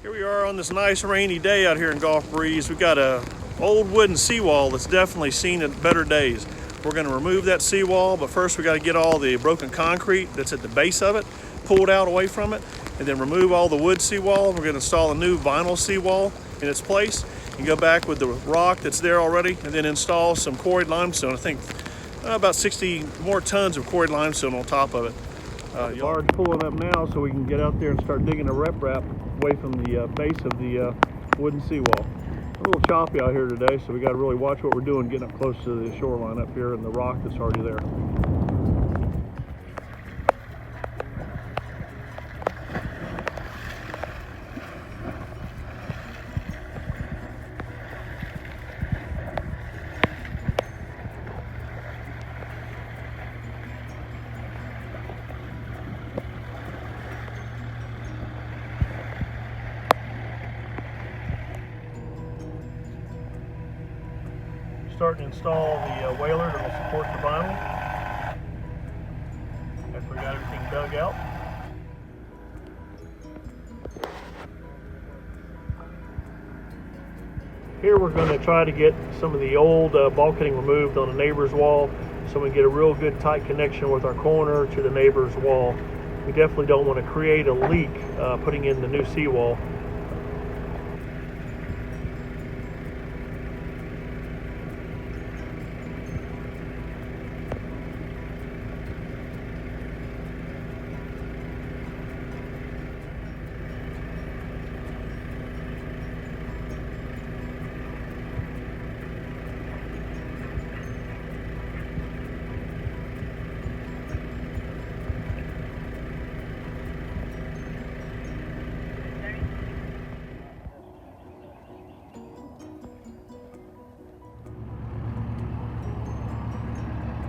Here we are on this nice rainy day out here in Gulf Breeze. We've got a old wooden seawall that's definitely seen better days. We're going to remove that seawall, but first we got to get all the broken concrete that's at the base of it pulled out away from it, and then remove all the wood seawall. We're going to install a new vinyl seawall in its place and go back with the rock that's there already, and then install some quarried limestone. I think about 60 more tons of quarried limestone on top of it. Yard's pulling up now so we can get out there and start digging a riprap away from the base of the wooden seawall. A little choppy out here today, so we got to really watch what we're doing getting up close to the shoreline up here and the rock that's already there. Starting to install the whaler that will support the vinyl after we got everything dug out. Here we're going to try to get some of the old bulkheading removed on the neighbor's wall so we can get a real good tight connection with our corner to the neighbor's wall. We definitely don't want to create a leak putting in the new seawall.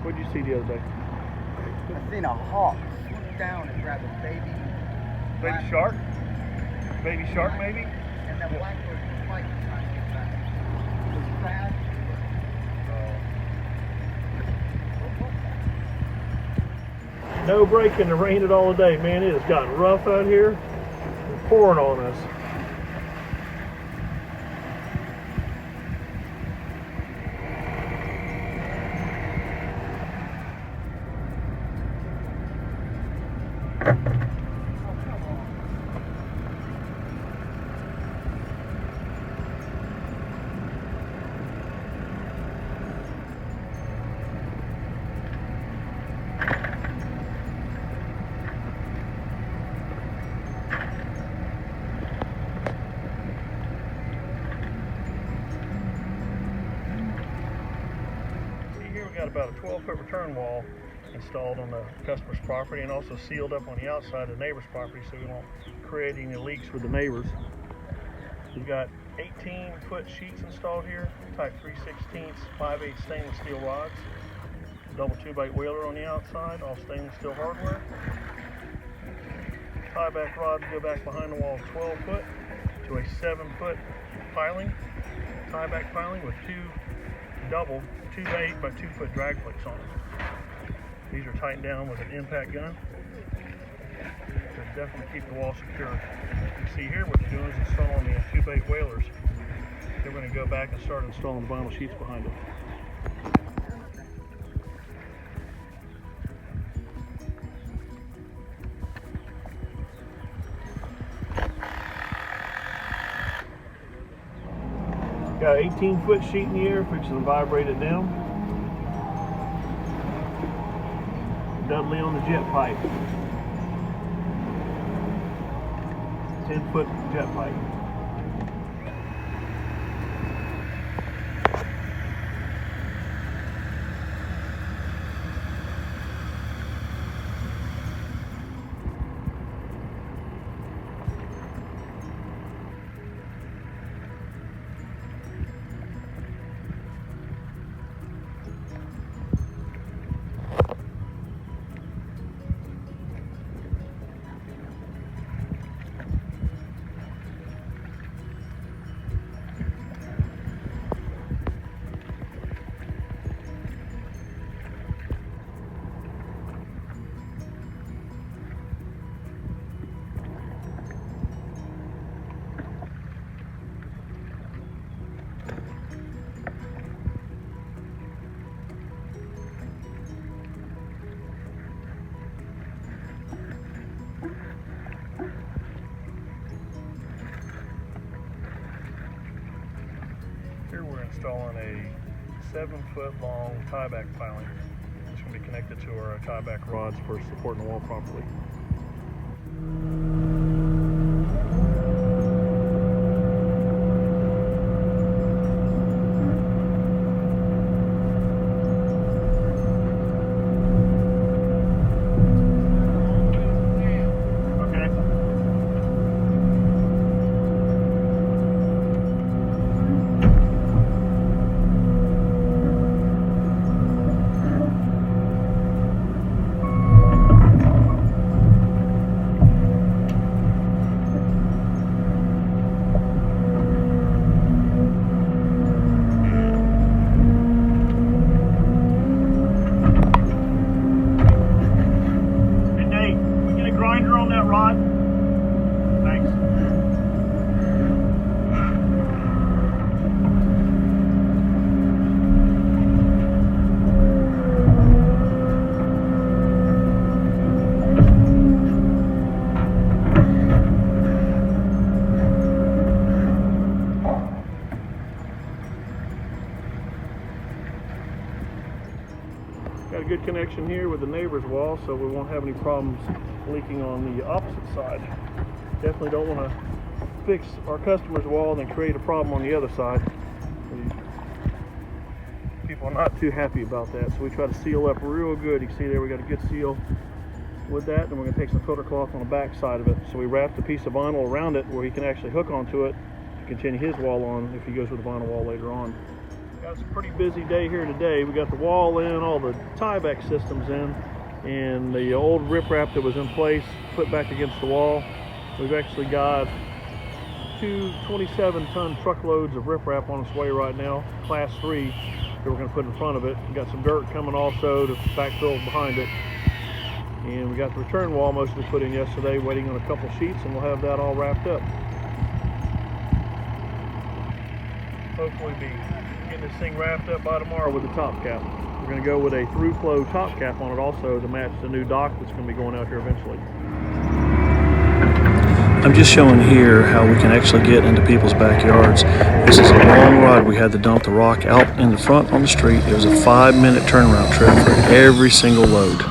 What did you see the other day? I seen a hawk swoop down and grab a baby shark? Baby shark maybe? And that blackbird was fighting trying to get back. It was fast. No break in the rain at all today, man. It has gotten rough out here. It's pouring on us. Got about a 12-foot return wall installed on the customer's property and also sealed up on the outside of the neighbor's property so we won't create any leaks with the neighbors. We've got 18-foot sheets installed here, type 3/16, 5/8 stainless steel rods, double 2x whaler on the outside, all stainless steel hardware. Tie-back rods go back behind the wall 12 foot to a 7-foot piling, tie-back piling with two double 2x8 by 2-foot drag plates on it. These are tightened down with an impact gun to definitely keep the wall secure. You see here what we're doing is installing the 2x8 whalers. Then we're going to go back and start installing the vinyl sheets behind it. Got an 18-foot sheet in the air, fixing to vibrate it down. Dudley on the jet pipe. 10-foot jet pipe. installing a 7-foot long tieback piling. It's going to be connected to our tieback rods for supporting the wall properly. Got a good connection here with the neighbor's wall, so we won't have any problems leaking on the opposite side. Definitely don't want to fix our customer's wall and then create a problem on the other side. People are not too happy about that, so we try to seal up real good. You can see there we got a good seal with that, and we're going to take some filter cloth on the back side of it. So we wrapped a piece of vinyl around it where he can actually hook onto it to continue his wall on if he goes with the vinyl wall later on. Got a pretty busy day here today. We got the wall in, all the tieback systems in, and the old riprap that was in place put back against the wall. We've actually got 2 27-ton truckloads of riprap on its way right now, class 3, that we're going to put in front of it. We got some dirt coming also to backfill behind it. And we got the return wall mostly put in yesterday, waiting on a couple sheets, and we'll have that all wrapped up. Hopefully be getting this thing wrapped up by tomorrow with the top cap. We're going to go with a through flow top cap on it also to match the new dock that's going to be going out here eventually. I'm just showing here how we can actually get into people's backyards. This is a long ride. We had to dump the rock out in the front on the street. It was a 5-minute turnaround trip for every single load.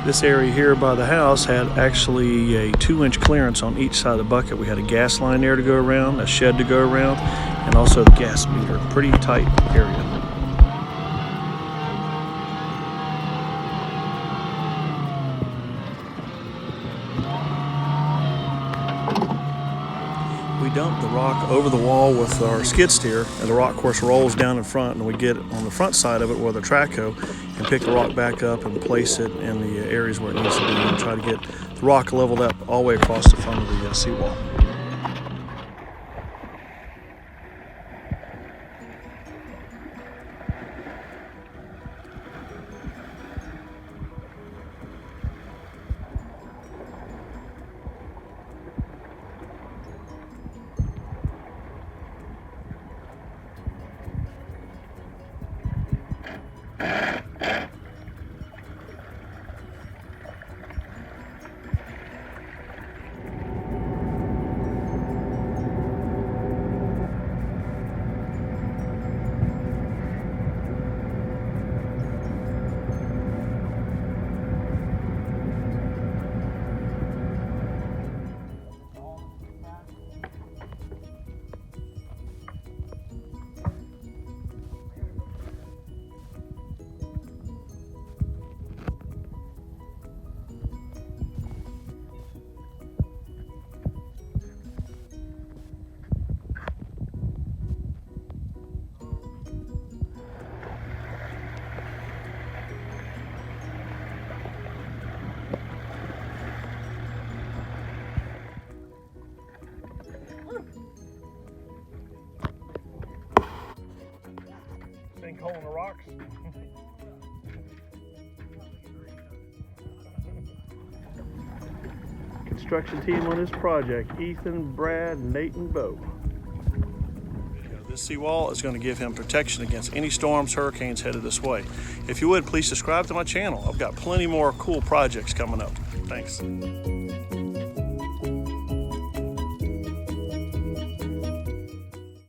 This area here by the house had actually a 2-inch clearance on each side of the bucket. We had a gas line there to go around, a shed to go around, and also the gas meter. Pretty tight area. We dump the rock over the wall with our skid steer, and the rock, of course, rolls down in front, and we get on the front side of it with a trackhoe and pick the rock back up and place it in the areas where it needs to be and try to get the rock leveled up all the way across the front of the seawall. rocks. Construction team on this project, Ethan, Brad, Nate, and Bo. This seawall is going to give him protection against any storms, hurricanes headed this way. If you would, please subscribe to my channel. I've got plenty more cool projects coming up. Thanks.